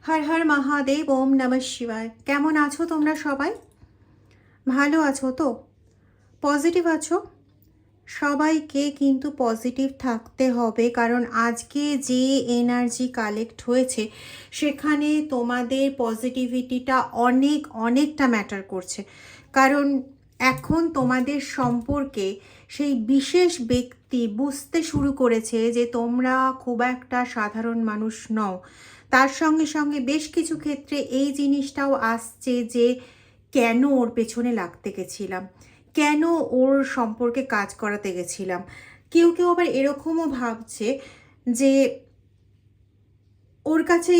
হর হর মহাদেব, ওম নমঃ শিবায়। কেমন আছো তোমরা সবাই? ভালো আছো তো? পজিটিভ আছো? সবাইকে কিন্তু পজিটিভ থাকতে হবে, কারণ আজকে যে এনার্জি কালেক্ট হয়েছে সেখানে তোমাদের পজিটিভিটিটা অনেকটা ম্যাটার করছে। কারণ এখন তোমাদের সম্পর্কে সেই বিশেষ ব্যক্তি বুঝতে শুরু করেছে যে তোমরা খুব একটা সাধারণ মানুষ নও। তার সঙ্গে সঙ্গে বেশ কিছু ক্ষেত্রে এই জিনিসটাও আসছে যে কেন ওর পেছনে লাগতে গেছিলাম, কেন ওর সম্পর্কে কাজ করাতে গেছিলাম। কেউ কেউ আবার এরকমও ভাবছে যে ওর কাছে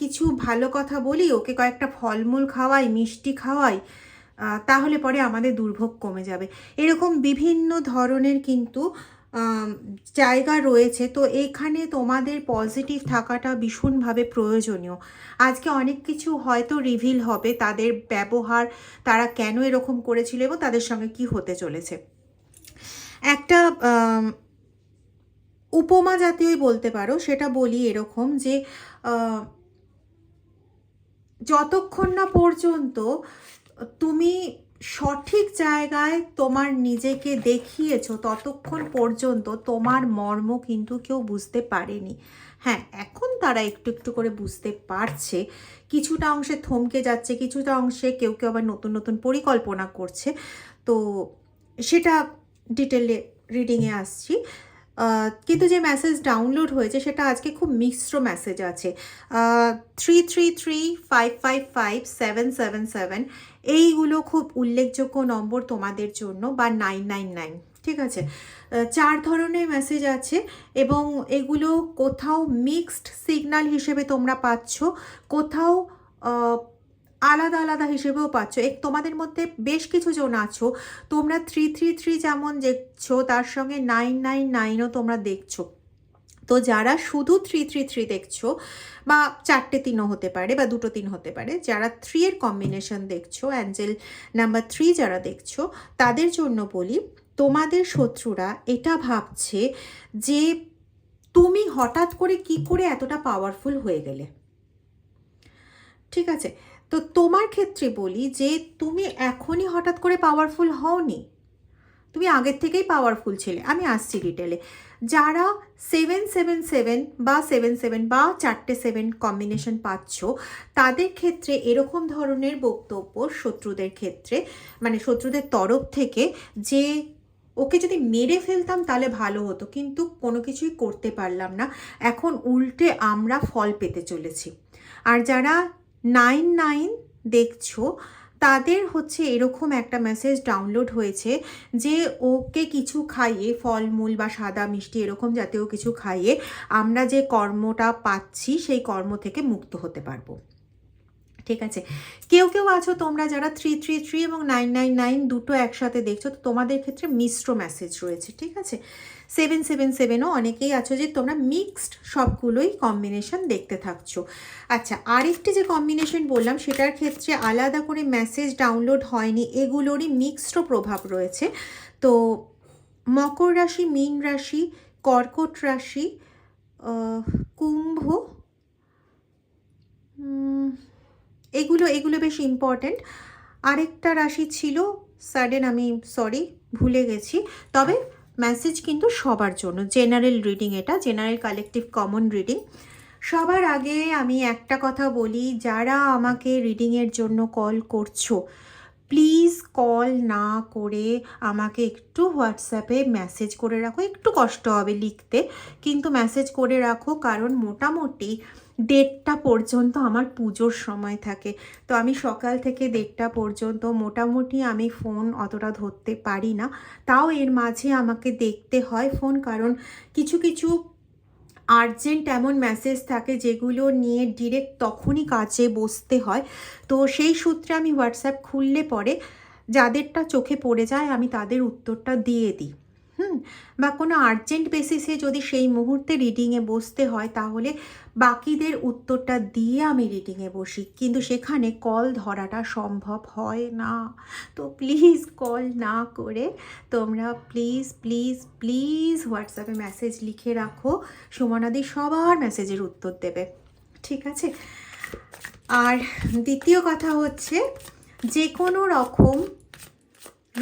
কিছু ভালো কথা বলি, ওকে কয়েকটা ফলমূল খাওয়াই, মিষ্টি খাওয়াই, তাহলে পরে আমাদের দুর্ভোগ কমে যাবে। এরকম বিভিন্ন ধরনের কিন্তু জায়গা রয়েছে। তো এখানে তোমাদের পজিটিভ থাকাটা ভীষণভাবে প্রয়োজনীয়। আজকে অনেক কিছু হয়তো রিভিল হবে, তাদের ব্যবহার, তারা কেন এরকম করেছিল এবং তাদের সঙ্গে কি হতে চলেছে। একটা উপমা জাতীয়ই বলতে পারো, সেটা বলি এরকম যে যতক্ষণ না পর্যন্ত তুমি সঠিক জায়গায় তোমার নিজেকে দেখিয়েছো ততক্ষণ পর্যন্ত তোমার মর্ম কিন্তু কেউ বুঝতে পারেনি। হ্যাঁ, এখন তারা একটু একটু করে বুঝতে পারছে, কিছুটা অংশে থমকে যাচ্ছে, কিছুটা অংশে কেউ কেউ আবার নতুন নতুন পরিকল্পনা করছে। তো সেটা ডিটেলে রিডিংয়ে আসছি। কিন্তু যে মেসেজ ডাউনলোড হয়েছে সেটা আজকে খুব মিশ্র মেসেজ আছে। 3335557777 এইগুলো খুব উল্লেখযোগ্য নম্বর তোমাদের জন্য, বা 999, ঠিক আছে। 4 ধরনের মেসেজ আছে এবং এগুলো কোথাও মিক্সড সিগন্যাল হিসেবে তোমরা পাচ্ছ, কোথাও আলাদা আলাদা হিসেবেও পাচ্ছ। তোমাদের মধ্যে বেশ কিছু জন আছো তোমরা 333 যেমন দেখছো, তার সঙ্গে 999ও তোমরা দেখছো। তো যারা শুধু 333 দেখছো, বা 4টে 3ও হতে পারে বা 2টো 3 হতে পারে, যারা 3 এর কম্বিনেশন দেখছো, অ্যাঞ্জেল নাম্বার 3 যারা দেখছো, তাদের জন্য বলি তোমাদের শত্রুরা এটা ভাবছে যে তুমি হঠাৎ করে কি করে এতটা পাওয়ারফুল হয়ে গেলে। ঠিক আছে, তো তোমার ক্ষেত্রে বলি যে তুমি এখনই হঠাৎ করে পাওয়ারফুল হওনি, তুমি আগের থেকেই পাওয়ারফুল ছিলে। আমি আসছি ডিটেলে। যারা 777 বা 77 বা 4টে 7 কম্বিনেশন পাচ্ছ, তাদের ক্ষেত্রে এরকম ধরনের বক্তব্য শত্রুদের ক্ষেত্রে, মানে শত্রুদের তরফ থেকে, যে ওকে যদি মেরে ফেলতাম তাহলে ভালো হতো, কিন্তু কোনো কিছুই করতে পারলাম না, এখন উল্টে আমরা ফল পেতে চলেছি। আর যারা 99 দেখছো, তাদের হচ্ছে এরকম একটা মেসেজ ডাউনলোড হয়েছে যে ওকে কিছু খাইয়ে, ফলমূল বা সাদা মিষ্টি এরকম জাতীয় কিছু খাইয়ে আমরা যে কর্মটা পাচ্ছি সেই কর্ম থেকে মুক্ত হতে পারবো। ঠিক আছে, কেউ কেউ আছো তোমরা যারা 333 এবং 999 দুটো একসাথে দেখছো, তো তোমাদের ক্ষেত্রে মিশ্র মেসেজ রয়েছে। ঠিক আছে, 777ও অনেকেই আছো যে তোমরা মিক্সড সবগুলোই কম্বিনেশন দেখতে থাকছো। আচ্ছা, আরেকটি যে কম্বিনেশন বললাম সেটার ক্ষেত্রে আলাদা করে মেসেজ ডাউনলোড হয়নি, এগুলোরই মিক্সড প্রভাব রয়েছে। তো মকর রাশি, মীন রাশি, কর্কট রাশি, কুম্ভ, এগুলো বেশ ইম্পর্ট্যান্ট। আরেকটা রাশি ছিল সাডেন, আমি সরি ভুলে গেছি। তবে মেসেজ কিন্তু সবার জন্য, জেনারেল রিডিং, এটা জেনারেল কালেকটিভ কমন রিডিং। সবার আগে আমি একটা কথা বলি, যারা আমাকে রিডিংয়ের জন্য কল করছো, প্লিজ কল না করে আমাকে একটু হোয়াটসঅ্যাপে মেসেজ করে রাখো। একটু কষ্ট হবে লিখতে, কিন্তু মেসেজ করে রাখো, কারণ মোটামুটি 1:30 পর্যন্ত আমার পুজোর সময় থাকে। তো আমি সকাল থেকে 1:30 পর্যন্ত মোটামুটি আমি ফোন অতটা ধরতে পারি না। তাও এর মাঝে আমাকে দেখতে হয় ফোন, কারণ কিছু কিছু আর্জেন্ট এমন মেসেজ থাকে যেগুলো নিয়ে ডিরেক্ট তখনই কাজে বসতে হয়। তো সেই সূত্রে আমি হোয়াটসঅ্যাপ খুললে পরে যাদেরটা চোখে পড়ে যায় আমি তাদের উত্তরটা দিয়ে দিই। বা কোনো আর্জেন্ট বেসিসে যদি সেই মুহূর্তে রিডিংয়ে বসতে হয়, তাহলে বাকিদের উত্তরটা দিয়ে আমি রিডিংয়ে বসি, কিন্তু সেখানে কল ধরাটা সম্ভব হয় না। তো প্লিজ কল না করে তোমরা প্লিজ প্লিজ প্লিজ হোয়াটসঅ্যাপে মেসেজ লিখে রাখো, সুমনাদি সবার মেসেজের উত্তর দেবে। ঠিক আছে, আর দ্বিতীয় কথা হচ্ছে, যে কোনো রকম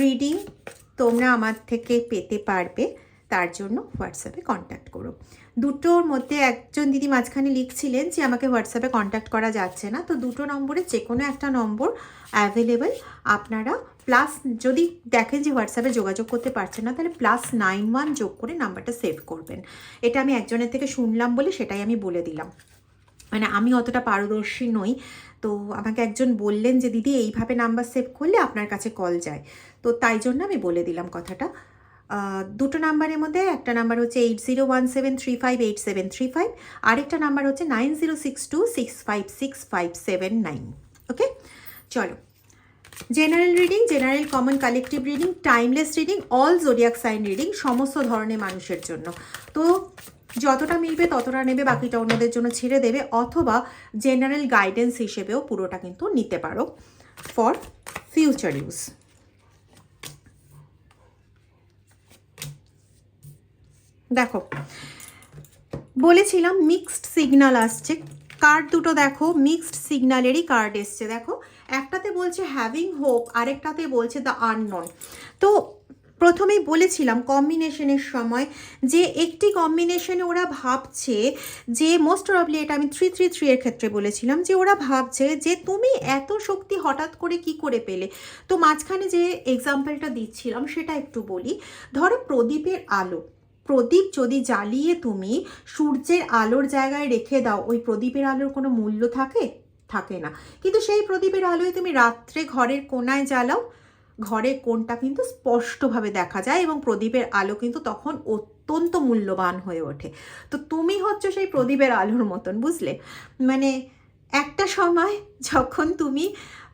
রিডিং তোমরা আমার থেকে পেতে পারবে, তার জন্য হোয়াটসঅ্যাপে কন্ট্যাক্ট করো। দুটোর মধ্যে একজন দিদি মাঝখানে লিখছিলেন যে আমাকে হোয়াটসঅ্যাপে কন্ট্যাক্ট করা যাচ্ছে না, তো দুটো নম্বরে যে কোনো একটা নম্বর অ্যাভেলেবেল। আপনারা প্লাস, যদি দেখেন যে হোয়াটসঅ্যাপে যোগাযোগ করতে পারছেন না, তাহলে +91 যোগ করে নাম্বারটা সেভ করবেন। এটা আমি একজনের থেকে শুনলাম বলে সেটাই আমি বলে দিলাম, মানে আমি অতটা পারদর্শী নই। তো আমাকে একজন বললেন যে দিদি এইভাবে নাম্বার সেভ করলে আপনার কাছে কল যায়, তো তাই জন্য আমি বলে দিলাম কথাটা। দুটো নাম্বারের মধ্যে একটা নাম্বার হচ্ছে 8017358735, আরেকটা নাম্বার হচ্ছে 9062656579। ওকে, চলো। General reading, general, common, collective reading, timeless reading, all zodiac sign reading, সমস্ত ধরনের মানুষের জন্য। তো যতটা মিলবে ততটা নেবে, বাকিটা অন্যদের জন্য ছেড়ে দেবে, অথবা জেনারেল গাইডেন্স হিসেবেও পুরোটা কিন্তু নিতে পারো ফর ফিউচার ইউজ। দেখো, বলেছিলাম মিক্সড সিগন্যাল আসছে, কার্ড দুটো দেখো মিক্সড সিগন্যালেরই কার্ড এসছে। দেখো, একটাতে বলছে হ্যাভিং হোপ, আরেকটাতে বলছে দ্য আননোন। তো প্রথমেই বলেছিলাম কম্বিনেশনের সময় যে একটি কম্বিনেশনে ওরা ভাবছে যে, মোস্ট প্রবাবলি এটা আমি 333 এর ক্ষেত্রে বলেছিলাম, যে ওরা ভাবছে যে তুমি এত শক্তি হঠাৎ করে কি করে পেলে। তো মাঝখানে যে এক্সাম্পলটা দিচ্ছিলাম সেটা একটু বলি। ধরো প্রদীপের আলো, প্রদীপ যদি জ্বালিয়ে তুমি সূর্যের আলোর জায়গায় রেখে দাও, ওই প্রদীপের আলোর কোনো মূল্য থাকে? থাকে না। কিন্তু সেই প্রদীপের আলোয় তুমি রাত্রে ঘরের কোণায় জ্বালাও, ঘরের কোণটা কিন্তু স্পষ্টভাবে দেখা যায় এবং প্রদীপের আলো কিন্তু তখন অত্যন্ত মূল্যবান হয়ে ওঠে। তো তুমি হচ্ছে সেই প্রদীপের আলোর মতন, বুঝলে? মানে একটা সময় যখন তুমি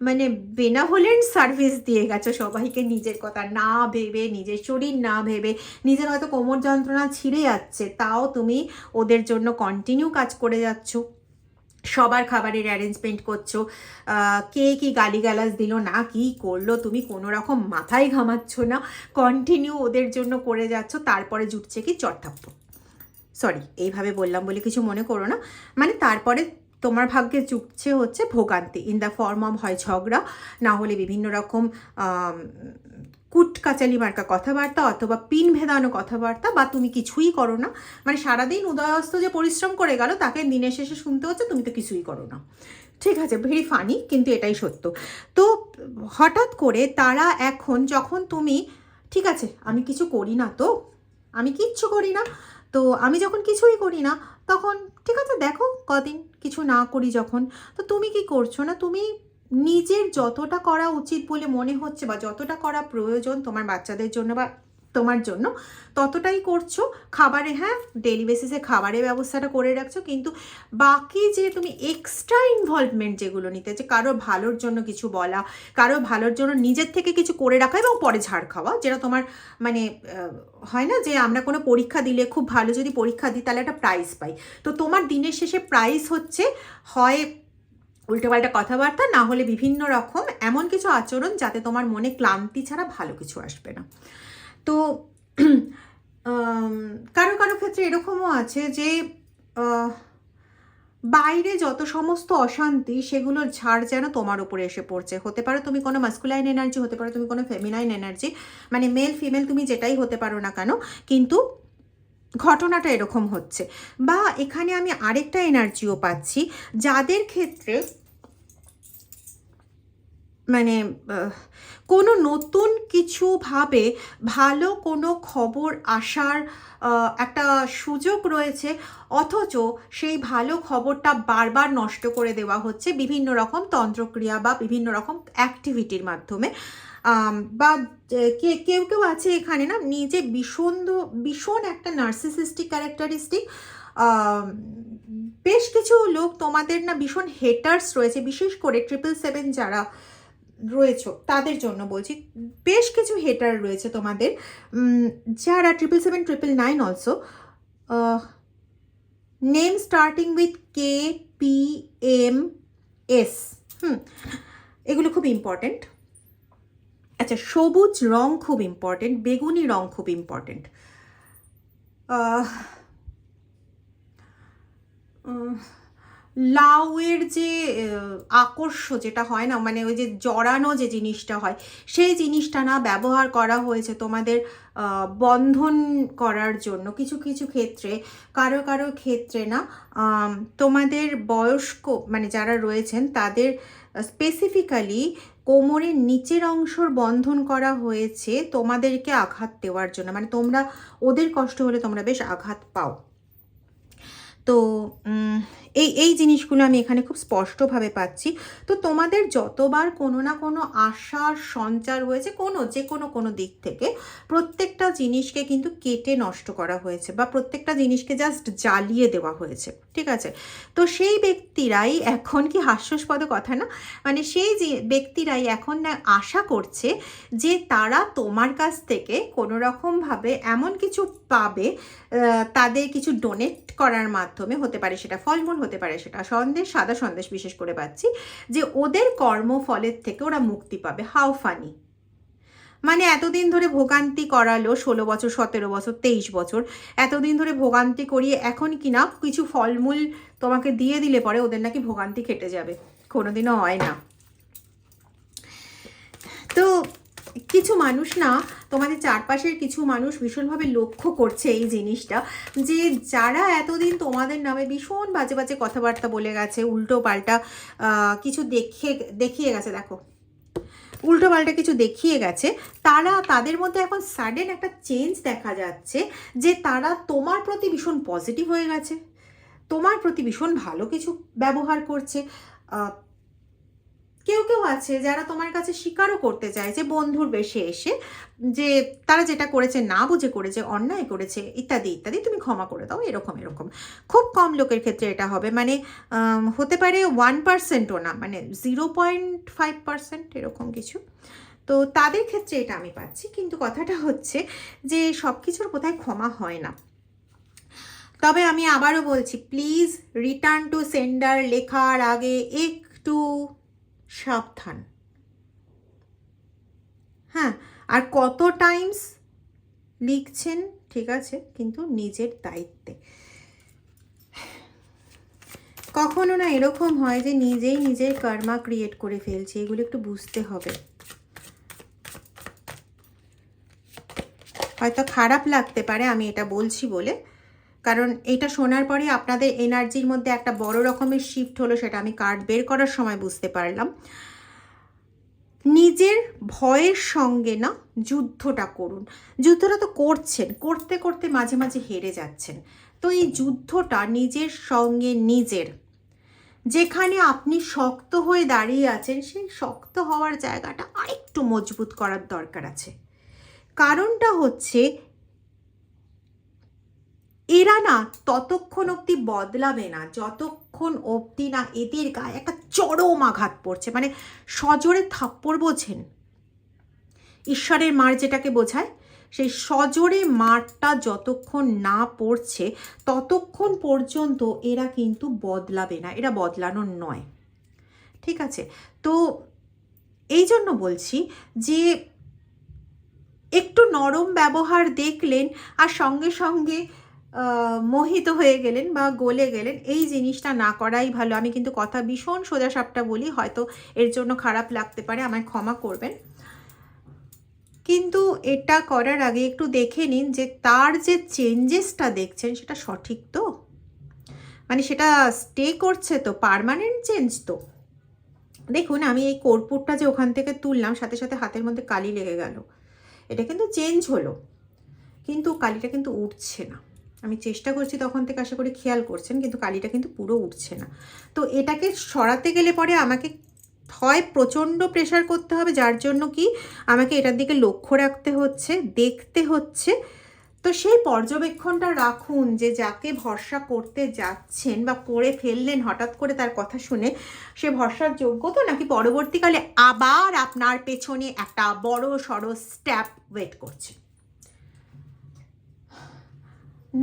মানে বেনাভোলেন্ট সার্ভিস দিয়ে গেছো সবাইকে, নিজের কথা না ভেবে, নিজের শরীর না ভেবে, নিজের হয়তো কোমর যন্ত্রণা ছিঁড়ে যাচ্ছে, তাও তুমি ওদের জন্য কন্টিনিউ কাজ করে যাচ্ছ, সবার খাবারের অ্যারেঞ্জমেন্ট করছো, কে কি গালিগালাজ দিল না কি করলো তুমি কোনো রকম মাথায় ঘামাচ্ছ না, কন্টিনিউ ওদের জন্য করে যাচ্ছ। তারপরে জুটছে কি চটথাপ্পড়, সরি এইভাবে বললাম বলে কিছু মনে করো না, মানে তারপরে তোমার ভাগ্যে জুটছে হচ্ছে ভোগান্তি ইন দ্য ফর্ম অফ হয় ঝগড়া, না হলে বিভিন্ন রকম কুটকাচালি মার্কা কথাবার্তা, অথবা পিন ভেদানো কথাবার্তা, বা তুমি কিছুই করো না, মানে সারাদিন উদয়স্ত যে পরিশ্রম করে গেল তাকে দিনের শেষে শুনতে হচ্ছে তুমি তো কিছুই করো না। ঠিক আছে, ভেরি ফানি, কিন্তু এটাই সত্য। তো হঠাৎ করে তারা এখন, যখন তুমি ঠিক আছে আমি কিছু করি না, তো আমি কিচ্ছু করি না, তো আমি যখন কিছুই করি না, তখন ঠিক আছে দেখো কদিন কিছু না করি যখন, তো তুমি কি করছো না, তুমি নিজের যতটা করা উচিত বলে মনে হচ্ছে বা যতটা করা প্রয়োজন তোমার বাচ্চাদের জন্য বা তোমার জন্য, ততটাই করছো। খাবারে, হ্যাঁ ডেলি বেসিসে খাবারের ব্যবস্থাটা করে রাখছো, কিন্তু বাকি যে তুমি এক্সট্রা ইনভলভমেন্ট যেগুলো নিতে, যে কারো ভালোর জন্য কিছু বলা, কারো ভালোর জন্য নিজের থেকে কিছু করে রাখা এবং পরে ঝাড় খাওয়া, যেটা তোমার মানে হয় না যে আমরা কোনো পরীক্ষা দিলে, খুব ভালো যদি পরীক্ষা দিই তাহলে একটা প্রাইজ পাই, তো তোমার দিনের শেষে প্রাইজ হচ্ছে হয় উল্টোপাল্টা কথাবার্তা, না হলে বিভিন্ন রকম এমন কিছু আচরণ যাতে তোমার মনে ক্লান্তি ছাড়া ভালো কিছু আসবে না। তো কারো কারো ক্ষেত্রে এরকমও আছে যে বাইরে যত সমস্ত অশান্তি সেগুলোর ঝাড় যেন তোমার উপরে এসে পড়ছে। হতে পারো তুমি কোনো মাস্কুলাইন এনার্জি, হতে পারো তুমি কোনো ফেমিনাইন এনার্জি, মানে মেল ফিমেল তুমি যেটাই হতে পারো না কেন, কিন্তু ঘটনাটা এরকম হচ্ছে। বা এখানে আমি আরেকটা এনার্জিও পাচ্ছি, যাদের ক্ষেত্রে মানে কোনো নতুন কিছুভাবে ভালো কোনো খবর আসার একটা সুযোগ রয়েছে, অথচ সেই ভালো খবরটা বারবার নষ্ট করে দেওয়া হচ্ছে বিভিন্ন রকম তন্ত্রক্রিয়া বা বিভিন্ন রকম অ্যাক্টিভিটির মাধ্যমে। বা কেউ কেউ আছে এখানে না, নিজে ভীষণ একটা নার্সিসিস্টিক ক্যারেক্টারিস্টিক, বেশ কিছু লোক তোমাদের না ভীষণ হেটার্স রয়েছে, বিশেষ করে 777 যারা রয়েছে তাদের জন্য বলছি, বেশ কিছু হেটার রয়েছে তোমাদের, যারা 777 999 also, name starting with KPMS, এগুলো খুব ইম্পর্টেন্ট। আচ্ছা, সবুজ রং খুব ইম্পর্টেন্ট, বেগুনি রং খুব ইম্পর্টেন্ট। লাউয়ের যে আকর্ষ যেটা হয় না, মানে ওই যে জড়ানো যে জিনিসটা হয়, সেই জিনিসটা না ব্যবহার করা হয়েছে তোমাদের বন্ধন করার জন্য। কিছু কিছু ক্ষেত্রে, কারো কারো ক্ষেত্রে না তোমাদের বয়স্ক মানে যারা রয়েছেন তাদের স্পেসিফিক্যালি কোমরের নিচের অংশর বন্ধন করা হয়েছে তোমাদেরকে আঘাত দেওয়ার জন্য। মানে তোমরা, ওদের কষ্ট হলে তোমরা বেশ আঘাত পাও। তো এই এই জিনিসগুলো আমি এখানে খুব স্পষ্টভাবে পাচ্ছি। তো তোমাদের যতবার কোনো না কোনো আশার সঞ্চার হয়েছে কোনো দিক থেকে, প্রত্যেকটা জিনিসকে কিন্তু কেটে নষ্ট করা হয়েছে, বা প্রত্যেকটা জিনিসকে জাস্ট জ্বালিয়ে দেওয়া হয়েছে, ঠিক আছে? তো সেই ব্যক্তিরাই এখন, কি হাস্যাস্পদ কথা না, মানে সেই যে ব্যক্তিরাই এখন না আশা করছে যে তারা তোমার কাছ থেকে কোনো রকমভাবে এমন কিছু পাবে, তাদের কিছু ডোনেট করার মাধ্যমে, হতে পারে সেটা ফলমূল, হতে পারে সেটা সন্দেশ, সাদা সন্দেশ বিশেষ করে পাচ্ছি, যে ওদের কর্মফলের থেকে ওরা মুক্তি পাবে। How funny! মানে এতদিন ধরে ভোগান্তি করালো, 16 বছর, 17 বছর, 23 বছর এতদিন ধরে ভোগান্তি করিয়ে এখন কি না কিছু ফলমূল তোমাকে দিয়ে দিলে পরে ওদের নাকি ভোগান্তি কেটে যাবে। কোনোদিনও হয় না। তো কিছু মানুষ না, তোমাদের চারপাশের কিছু মানুষ ভীষণভাবে লক্ষ্য করছে এই জিনিসটা, যে যারা এতদিন তোমাদের নামে ভীষণ বাজে বাজে কথাবার্তা বলে গেছে, উল্টো পাল্টা কিছু দেখিয়ে গেছে, দেখো উল্টো পাল্টা কিছু দেখিয়ে গেছে, তাদের মধ্যে এখন সাডেন একটা চেঞ্জ দেখা যাচ্ছে, যে তারা তোমার প্রতি ভীষণ পজিটিভ হয়ে গেছে, তোমার প্রতি ভীষণ ভালো কিছু ব্যবহার করছে। কেউ কেউ আছে যারা তোমার কাছে স্বীকারও করতে চায়, যে বন্ধুর বেশে এসে, যে তারা যেটা করেছে না বুঝে করেছে, অন্যায় করেছে, ইত্যাদি ইত্যাদি, তুমি ক্ষমা করে দাও, এরকম এরকম। খুব কম লোকের ক্ষেত্রে এটা হবে, মানে হতে পারে 1%ও না, মানে 0.5% এরকম কিছু। তো তাদের ক্ষেত্রে এটা আমি পাচ্ছি। কিন্তু কথাটা হচ্ছে যে সব কিছুর কোথায় ক্ষমা হয় না। তবে আমি আবারও বলছি, প্লিজ রিটার্ন টু সেন্ডার লেখার আগে একটু সাবধান। হ্যাঁ, আর কত টাইমস লিখছেন ঠিক আছে, কিন্তু নিজের দায়িত্বে। কখনো না এরকম হয় যে নিজেই নিজের কর্মা ক্রিয়েট করে ফেলছে, এগুলো একটু বুঝতে হবে। হয়তো খারাপ লাগতে পারে আমি এটা বলছি বলে, কারণ এটা শোনার পরে আপনাদের এনার্জির মধ্যে একটা বড় রকমের শিফট হলো, সেটা আমি কার্ড বের করার সময় বুঝতে পারলাম। নিজের ভয়ের সঙ্গে না যুদ্ধটা করুন। যুদ্ধটা তো করছেন, করতে করতে মাঝে মাঝে হেরে যাচ্ছেন। তো এই যুদ্ধটা নিজের সঙ্গে নিজের, যেখানে আপনি শক্ত হয়ে দাঁড়িয়ে আছেন, সেই শক্ত হওয়ার জায়গাটা আরেকটু মজবুত করার দরকার আছে। কারণটা হচ্ছে, এরা না ততক্ষণ অবধি বদলাবে না যতক্ষণ অবধি না এদের গায়ে একটা চরম আঘাত পড়ছে। মানে সজোরে থাপ্পড় বোঝেন, ঈশ্বরের মার যেটাকে বোঝায়, সেই সজোরে মারটা যতক্ষণ না পড়ছে ততক্ষণ পর্যন্ত এরা কিন্তু বদলাবে না, এরা বদলানোর নয়, ঠিক আছে? তো এই জন্য বলছি যে একটু নরম ব্যবহার দেখলেন আর সঙ্গে সঙ্গে মোহিত হয়ে গেলেন বা গলে গেলেন, এই জিনিসটা না করাই ভালো। আমি কিন্তু কথা ভীষণ সোজাসাপটা বলি, হয়তো এর জন্য খারাপ লাগতে পারে, আমায় ক্ষমা করবেন। কিন্তু এটা করার আগে একটু দেখে নিন যে তার যে চেঞ্জেসটা দেখছেন সেটা সঠিক তো, মানে সেটা স্টে করছে তো, পার্মানেন্ট চেঞ্জ তো। দেখুন, আমি এই কর্পূরটা যে ওখান থেকে তুললাম, সাথে সাথে হাতের মধ্যে কালি লেগে গেল, এটা কিন্তু চেঞ্জ হলো, কিন্তু কালিটা কিন্তু উঠছে না। আমি চেষ্টা করছি তখন থেকে, আশা করি খেয়াল করছেন, কিন্তু কালিটা কিন্তু পুরো উঠছে না। তো এটাকে সরাতে গেলে পরে আমাকে হয় প্রচণ্ড প্রেশার করতে হবে, যার জন্য কি আমাকে এটার দিকে লক্ষ্য রাখতে হচ্ছে, দেখতে হচ্ছে। তো সেই পর্যবেক্ষণটা রাখুন, যে যাকে ভরসা করতে যাচ্ছেন বা করে ফেললেন হঠাৎ করে তার কথা শুনে, সে ভরসার যোগ্য তো, নাকি পরবর্তীকালে আবার আপনার পেছনে একটা বড় সড়ো স্ট্যাপ ওয়েট করছে,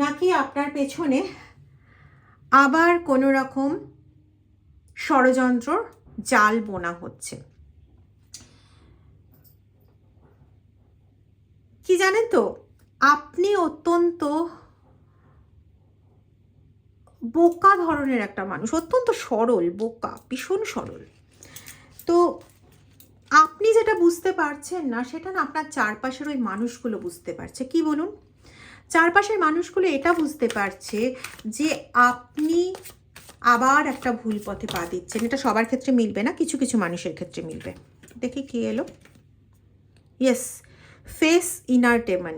নাকি আপনার পেছনে আবার কোনো রকম ষড়যন্ত্র জাল বোনা হচ্ছে। কি জানেন তো, আপনি অত্যন্ত বোকা ধরনের একটা মানুষ, অত্যন্ত সরল, বোকা, ভীষণ সরল। তো আপনি যেটা বুঝতে পারছেন না সেটা না আপনার চারপাশের ওই মানুষগুলো বুঝতে পারছে। কি বলুন, চারপাশের মানুষগুলো এটা বুঝতে পারছে যে আপনি আবার একটা ভুল পথে পা দিচ্ছেন। এটা সবার ক্ষেত্রে মিলবে না, কিছু কিছু মানুষের ক্ষেত্রে মিলবে। দেখি কি এলো। ইয়েস, ফেস ইনার ডেমন,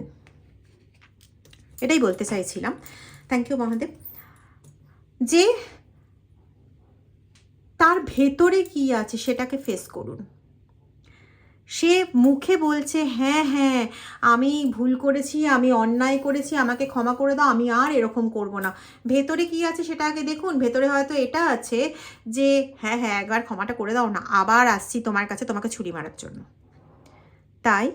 এটাই বলতে চাইছিলাম। Thank you Mahadev. যে তার ভেতরে কি আছে সেটাকে ফেস করুন। সে মুখে বলছে হ্যাঁ হ্যাঁ আমি ভুল করেছি, আমি অন্যায় করেছি, আমাকে ক্ষমা করে দাও, আমি আর এরকম করব না। ভেতরে কি আছে সেটা আগে দেখুন। ভেতরে হয়তো এটা আছে যে হ্যাঁ হ্যাঁ একবার ক্ষমাটা করে দাও না, আবার আসছি তোমার কাছে তোমাকে ছুরি মারার জন্য। তাই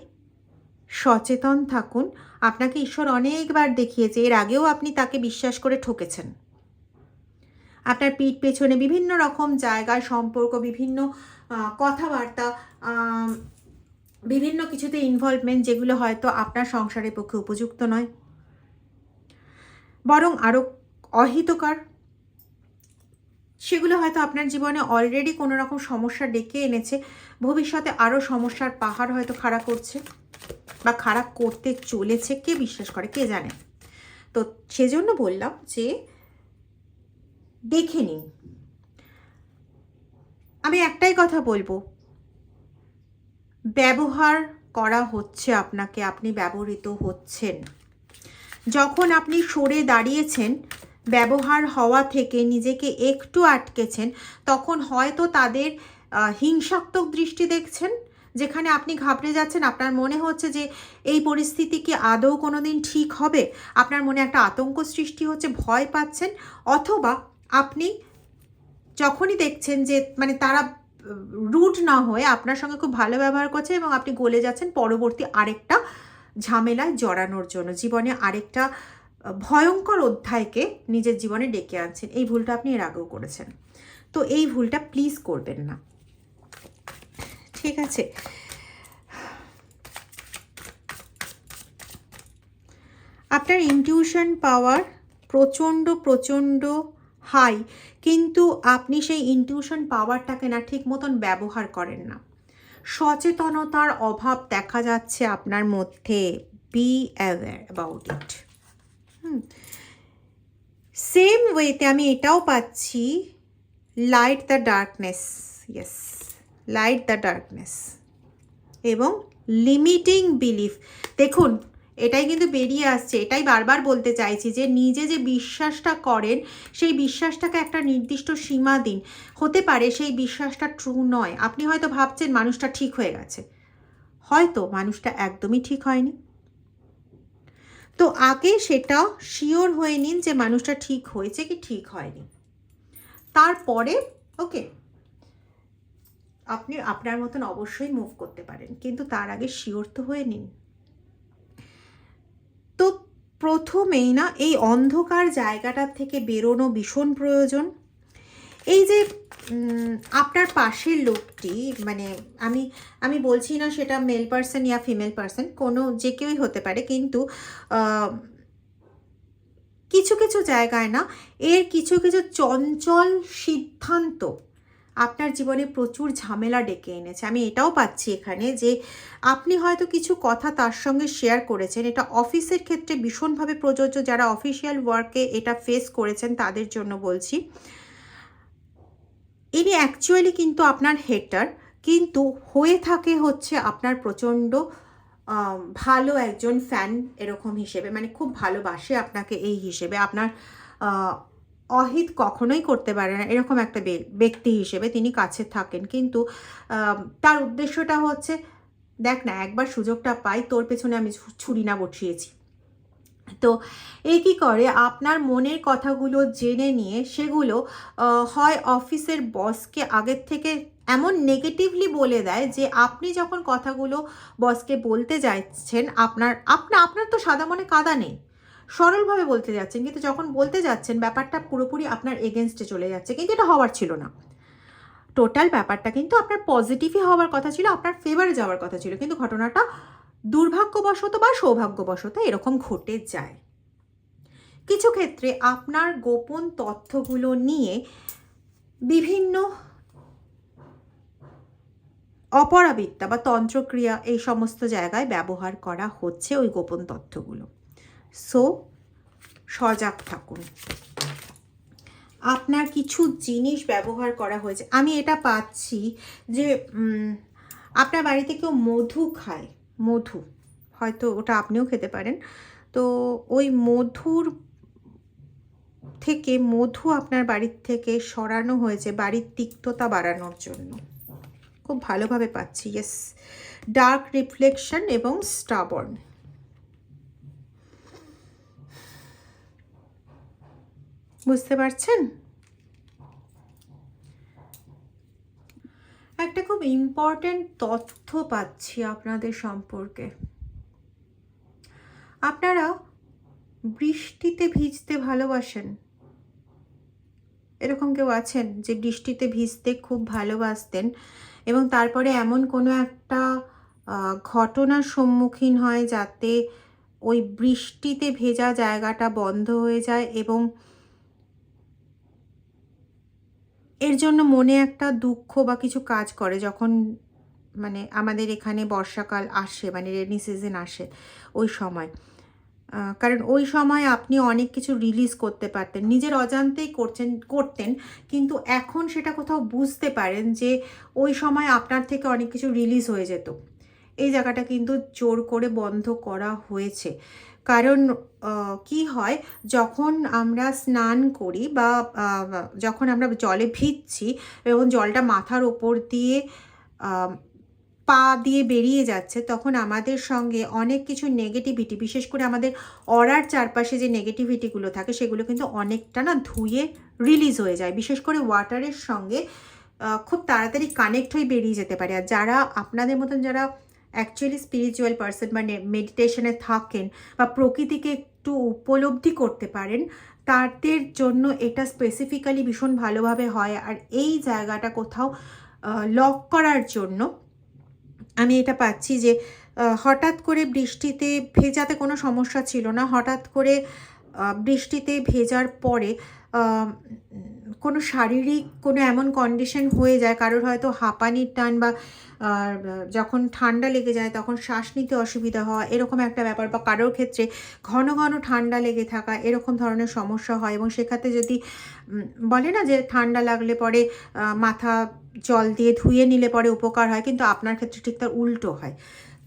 সচেতন থাকুন। আপনাকে ঈশ্বর অনেকবার দেখিয়েছে, এর আগেও আপনি তাকে বিশ্বাস করে ঠকেছেন। আপনার পিঠ পেছনে বিভিন্ন রকম জায়গায় সম্পর্ক, বিভিন্ন কথাবার্তা, বিভিন্ন কিছুতে ইনভলভমেন্ট, যেগুলো হয়তো আপনার সংসারের পক্ষে উপযুক্ত নয়, বরং আরও অহিতকর, সেগুলো হয়তো আপনার জীবনে অলরেডি কোনো রকম সমস্যা ডেকে এনেছে। ভবিষ্যতে আরও সমস্যার পাহাড় হয়তো খাড়া করছে বা খারাপ করতে চলেছে, কে বিশ্বাস করে, কে জানে। তো সেজন্য বললাম যে দেখে নিন। আমি একটাই কথা বলবো, ব্যবহার করা হচ্ছে আপনাকে, আপনি ব্যবহৃত হচ্ছেন। যখন আপনি সরে দাঁড়িয়েছেন, ব্যবহার হওয়া থেকে নিজেকে একটু আটকেছেন, তখন হয়তো তাদের হিংসাত্মক দৃষ্টি দেখছেন, যেখানে আপনি ঘাবড়ে যাচ্ছেন। আপনার মনে হচ্ছে যে এই পরিস্থিতি কি আদৌ কোনো দিন ঠিক হবে, আপনার মনে একটা আতঙ্ক সৃষ্টি হচ্ছে, ভয় পাচ্ছেন। অথবা আপনি যখনই দেখছেন যে মানে তারা রুড না হয়ে আপনার সঙ্গে খুব ভালো ব্যবহার করছে এবং আপনি গলে যাচ্ছেন পরবর্তী আরেকটা ঝামেলায় জড়ানোর জন্য, জীবনে আরেকটা ভয়ঙ্কর অধ্যায়কে নিজের জীবনে ডেকে আনছেন। এই ভুলটা আপনি এর আগেও করেছেন, তো এই ভুলটা প্লিজ করবেন না, ঠিক আছে? আপনার ইনটিউশন পাওয়ার প্রচণ্ড প্রচণ্ড হাই, কিন্তু আপনি সেই ইনটিউশন পাওয়ারটাকে না ঠিক মতন ব্যবহার করেন না। সচেতনতার অভাব দেখা যাচ্ছে আপনার মধ্যে। Be aware about it. Same ওয়েতে আমি এটাও পাচ্ছি, light the darkness. Yes, light the darkness এবং লিমিটিং বিলিফ। দেখুন এটাই কিন্তু বেরিয়ে আসছে, এটাই বারবার বলতে চাইছি যে নিজে যে বিশ্বাসটা করেন সেই বিশ্বাসটাকে একটা নির্দিষ্ট সীমা দিন। হতে পারে সেই বিশ্বাসটা ট্রু নয়, আপনি হয়তো ভাবছেন মানুষটা ঠিক হয়ে গেছে, হয়তো মানুষটা একদমই ঠিক হয়নি। তো আগে সেটা শিওর হয়ে নিন যে মানুষটা ঠিক হয়েছে কি ঠিক হয়নি, তারপরে ওকে আপনি আপনার মতন অবশ্যই মুভ করতে পারেন, কিন্তু তার আগে শিওর তো হয়ে নিন। তো প্রথমেই না এই অন্ধকার জায়গাটার থেকে বেরোনো ভীষণ প্রয়োজন। এই যে আপনার পাশের লোকটি, মানে আমি বলছি না সেটা মেল পার্সন ইয়া ফিমেল পার্সন, কোনো যে কেউই হতে পারে, কিন্তু কিছু কিছু জায়গায় না এর কিছু কিছু চঞ্চল সিদ্ধান্ত আপনার জীবনে প্রচুর ঝামেলা ডেকে এনেছে। আমি এটাও পাচ্ছি এখানে যে আপনি হয়তো কিছু কথা তার সঙ্গে শেয়ার করেছেন, এটা অফিসের ক্ষেত্রে ভীষণভাবে প্রযোজ্য, যারা অফিসিয়াল ওয়ার্কে এটা ফেস করেছেন তাদের জন্য বলছি। ইনি অ্যাকচুয়ালি কিন্তু আপনার হেটার, কিন্তু হয়ে থাকে হচ্ছে আপনার প্রচণ্ড ভালো একজন ফ্যান এরকম হিসেবে, মানে খুব ভালোবাসে আপনাকে এই হিসেবে, আপনার অহিত কখনোই করতে পারে না এরকম একটা ব্যক্তি হিসেবে তিনি কাছে থাকেন। কিন্তু তার উদ্দেশ্যটা হচ্ছে দেখ না একবার সুযোগটা পাই, তোর পেছনে আমি ছুরি না বসিয়েছি। তো এ কী করে, আপনার মনের কথাগুলো জেনে নিয়ে সেগুলো হয় অফিসের বসকে আগের থেকে এমন নেগেটিভলি বলে দেয় যে আপনি যখন কথাগুলো বসকে বলতে যাচ্ছেন, আপনার তো সাদা মনে কাদা নেই, সরলভাবে বলতে যাচ্ছেন, কিন্তু যখন বলতে যাচ্ছেন ব্যাপারটা পুরোপুরি আপনার এগেনস্টে চলে যাচ্ছে, কিন্তু এটা হওয়ার ছিল না। টোটাল ব্যাপারটা কিন্তু আপনার পজিটিভই হওয়ার কথা ছিল, আপনার ফেভারে যাওয়ার কথা ছিল, কিন্তু ঘটনাটা দুর্ভাগ্যবশত বা সৌভাগ্যবশত এরকম ঘটে যায়। কিছু ক্ষেত্রে আপনার গোপন তথ্যগুলো নিয়ে বিভিন্ন অপরাবিদ্যা বা তন্ত্রক্রিয়া এই সমস্ত জায়গায় ব্যবহার করা হচ্ছে ওই গোপন তথ্যগুলো। সো সজাগ থাকুন। আপনার কিছু জিনিস ব্যবহার করা হয়েছে, আমি এটা পাচ্ছি যে আপনার বাড়িতে কেউ মধু খায়, মধু হয়তো ওটা আপনিও খেতে পারেন, তো ওই মধুর থেকে মধু আপনার বাড়ির থেকে সরানো হয়েছে বাড়ির তিক্ততা বাড়ানোর জন্য। খুব ভালোভাবে পাচ্ছি, ইয়েস। ডার্ক রিফ্লেকশন এবং স্টাবর্ন। বুঝতে পারছেন? একটা খুব ইম্পর্ট্যান্ট তথ্য পাচ্ছি আপনাদের সম্পর্কে। আপনারা বৃষ্টিতে ভিজতে ভালোবাসেন? এরকম কেউ আছেন যে বৃষ্টিতে ভিজতে খুব ভালোবাসতেন এবং তারপরে এমন কোনো একটা ঘটনার সম্মুখীন হয় যাতে ওই বৃষ্টিতে ভেজা জায়গাটা বন্ধ হয়ে যায় এবং এর জন্য মনে একটা দুঃখ বা কিছু কাজ করে যখন মানে আমাদের এখানে বর্ষাকাল আসে, মানে রেনি সিজন আসে ওই সময়। কারণ ওই সময় আপনি অনেক কিছু রিলিজ করতে পারতেন, নিজের অজান্তেই করতেন, কিন্তু এখন সেটা কোথাও বুঝতে পারেন যে ওই সময় আপনার থেকে অনেক কিছু রিলিজ হয়ে যেত। এই জায়গাটা কিন্তু জোর করে বন্ধ করা হয়েছে। কারণ কি হয়, যখন আমরা স্নান করি বা যখন আমরা জলে ভিজছি এবং জলটা মাথার ওপর দিয়ে পা দিয়ে বেরিয়ে যাচ্ছে, তখন আমাদের সঙ্গে অনেক কিছু নেগেটিভিটি, বিশেষ করে আমাদের অরার চারপাশে যে নেগেটিভিটিগুলো থাকে সেগুলো কিন্তু অনেকটা না ধুয়ে রিলিজ হয়ে যায়। বিশেষ করে ওয়াটারের সঙ্গে খুব তাড়াতাড়ি কানেক্ট হয়ে বেরিয়ে যেতে পারে। আর যারা আপনাদের মতন যারা অ্যাকচুয়ালি স্পিরিচুয়াল পার্সন, মানে মেডিটেশনে থাকেন বা প্রকৃতিকে একটু উপলব্ধি করতে পারেন, তাদের জন্য এটা স্পেসিফিক্যালি ভীষণ ভালোভাবে হয়। আর এই জায়গাটা কোথাও লক করার জন্য আমি এটা পাচ্ছি যে হঠাৎ করে বৃষ্টিতে ভেজাতে কোনো সমস্যা ছিল না, হঠাৎ করে বৃষ্টিতে ভেজার পরে কোনো শারীরিক কোনো এমন কন্ডিশন হয়ে যায়, কারোর হয়তো হাঁপানির টান বা যখন ঠান্ডা লেগে যায় তখন শ্বাস নিতে অসুবিধা হওয়া, এরকম একটা ব্যাপার, বা কারোর ক্ষেত্রে ঘন ঘন ঠান্ডা লেগে থাকা, এরকম ধরনের সমস্যা হয়। এবং সেক্ষেত্রে যদি বলে না যে ঠান্ডা লাগলে পরে মাথা জল দিয়ে ধুয়ে নিলে পরে উপকার হয়, কিন্তু আপনার ক্ষেত্রে ঠিক তার উল্টো হয়।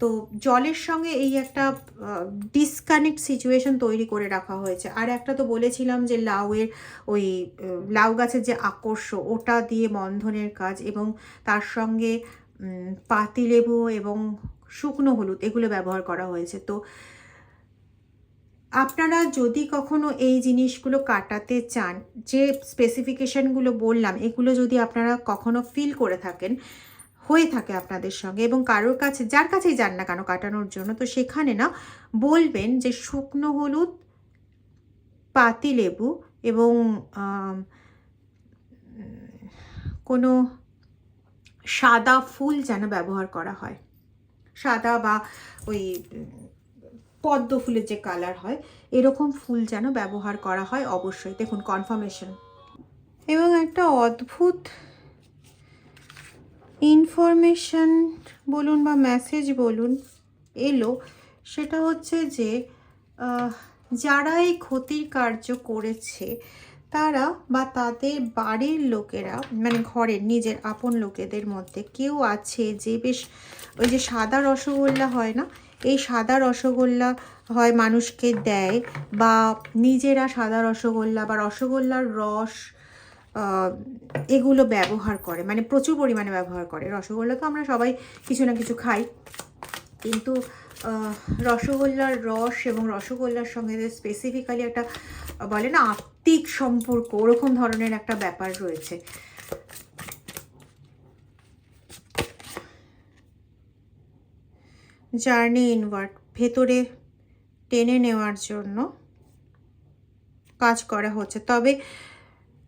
তো জলের সঙ্গে এই একটা ডিসকানেক্ট সিচুয়েশন তৈরি করে রাখা হয়েছে। আর একটা তো বলেছিলাম যে লাউয়ের ওই লাউ গাছের যে আকর্ষ, ওটা দিয়ে বন্ধনের কাজ, এবং তার সঙ্গে পাতিলেবু এবং শুকনো হলুদ এগুলো ব্যবহার করা হয়েছে। তো আপনারা যদি কখনো এই জিনিসগুলো কাটাতে চান, যে স্পেসিফিকেশনগুলো বললাম, এগুলো যদি আপনারা কখনো ফিল করে থাকেন, হয়ে থাকে আপনাদের সঙ্গে, এবং কারোর কাছে যার কাছেই যান না কেন কাটানোর জন্য, তো সেখানে না বলবেন যে শুকনো হলুদ, পাতিলেবু এবং কোনো সাদা ফুল যেন ব্যবহার করা হয়, সাদা বা ওই পদ্ম ফুলের যে কালার হয় এরকম ফুল যেন ব্যবহার করা হয় অবশ্যই। দেখুন কনফার্মেশন। এবং একটা অদ্ভুত ইনফরমেশন বলুন বা মেসেজ বলুন এলো, সেটা হচ্ছে যে যারা এই ক্ষতির কার্য করেছে তারা বা তাদের বাড়ির লোকেরা, মানে ঘরের নিজের আপন লোকেদের মধ্যে কেউ আছে যে বেশ ওই যে সাদা রসগোল্লা হয় না, এই সাদা রসগোল্লা হয় মানুষকে দেয়, বা নিজেরা সাদা রসগোল্লা বা রসগোল্লার রস এগুলো ব্যবহার করে, মানে প্রচুর পরিমাণে ব্যবহার করে। রসগোল্লা তো আমরা সবাই কিছু না কিছু খাই, কিন্তু রসগোল্লার রস এবং রসগোল্লার সঙ্গে স্পেসিফিক্যালি একটা বলে না আত্মিক সম্পর্ক, ওরকম ধরনের একটা ব্যাপার রয়েছে। জার্নি ইনওয়ার্ড, ভেতরে টেনে নেওয়ার জন্য কাজ করা হচ্ছে। তবে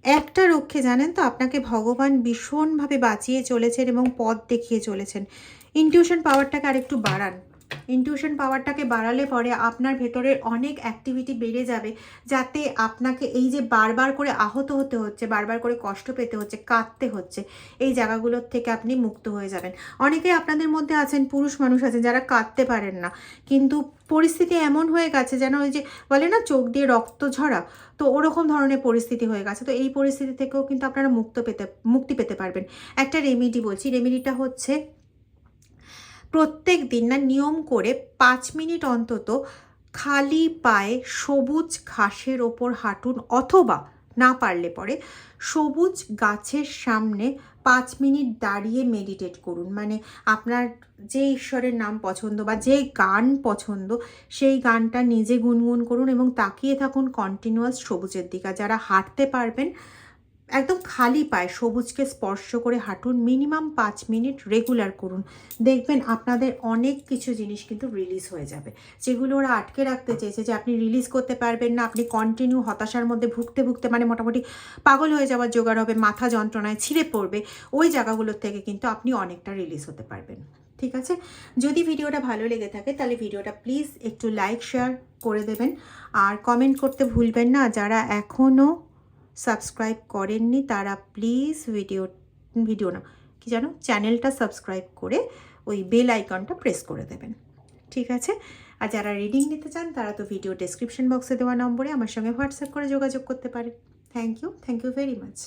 একটা রক্ষে জানেন তো, আপনাকে ভগবান ভীষণভাবে বাঁচিয়ে চলেছেন এবং পথ দেখিয়ে চলেছেন। ইনটিউশন পাওয়ারটাকে আরেকটু বাড়ান, ইনটিউশন পাওয়ারটাকে বাড়ালে পরে আপনার ভেতরের অনেক অ্যাক্টিভিটি বেড়ে যাবে, যাতে আপনাকে এই যে বারবার করে আহত হতে হচ্ছে, বারবার করে কষ্ট পেতে হচ্ছে, কাঁদতে হচ্ছে, এই জায়গাগুলোর থেকে আপনি মুক্ত হয়ে যাবেন। অনেকেই আপনাদের মধ্যে আছেন, পুরুষ মানুষ আছেন যারা কাঁদতে পারেন না, কিন্তু পরিস্থিতি এমন হয়ে গেছে যেন ওই যে বলে না চোখ দিয়ে রক্ত ঝরা, তো ওরকম ধরনের পরিস্থিতি হয়ে গেছে। তো এই পরিস্থিতি থেকেও কিন্তু আপনারা মুক্তি পেতে পারবেন। একটা রেমেডি বলছি, রেমেডিটা হচ্ছে প্রত্যেক দিন না নিয়ম করে 5 মিনিট অন্তত খালি পায়ে সবুজ ঘাসের ওপর হাঁটুন, অথবা না পারলে পরে সবুজ গাছের সামনে 5 মিনিট দাঁড়িয়ে মেডিটেট করুন। মানে আপনার যে ঈশ্বরের নাম পছন্দ বা যে গান পছন্দ সেই গানটা নিজে গুনগুন করুন এবং তাকিয়ে থাকুন কন্টিনিউয়াস সবুজের দিকে। যারা হাঁটতে পারবেন একদম খালি পায়ে সবুজকে স্পর্শ করে হাঁটুন, মিনিমাম 5 মিনিট রেগুলার করুন। দেখবেন আপনাদের অনেক কিছু জিনিস কিন্তু রিলিজ হয়ে যাবে, যেগুলো ওরা আটকে রাখতে চেয়েছে যে আপনি রিলিজ করতে পারবেন না, আপনি কন্টিনিউ হতাশার মধ্যে ভুগতে ভুগতে মানে মোটামুটি পাগল হয়ে যাওয়ার জোগাড় হবে, মাথা যন্ত্রণায় ছিঁড়ে পড়বে, ওই জায়গাগুলোর থেকে কিন্তু আপনি অনেকটা রিলিজ হতে পারবেন। ঠিক আছে, যদি ভিডিওটা ভালো লেগে থাকে তাহলে ভিডিওটা প্লিজ একটু লাইক শেয়ার করে দেবেন, আর কমেন্ট করতে ভুলবেন না। যারা এখনও সাবস্ক্রাইব করেননি তারা প্লিজ ভিডিও না কি জানো চ্যানেলটা সাবস্ক্রাইব করে ওই বেল আইকনটা প্রেস করে দেবেন। ঠিক আছে, আর যারা রিডিং নিতে চান তারা তো ভিডিও ডেসক্রিপশন বক্সে দেওয়া নম্বরে আমার সঙ্গে হোয়াটসঅ্যাপ করে যোগাযোগ করতে পারেন। Thank you very much.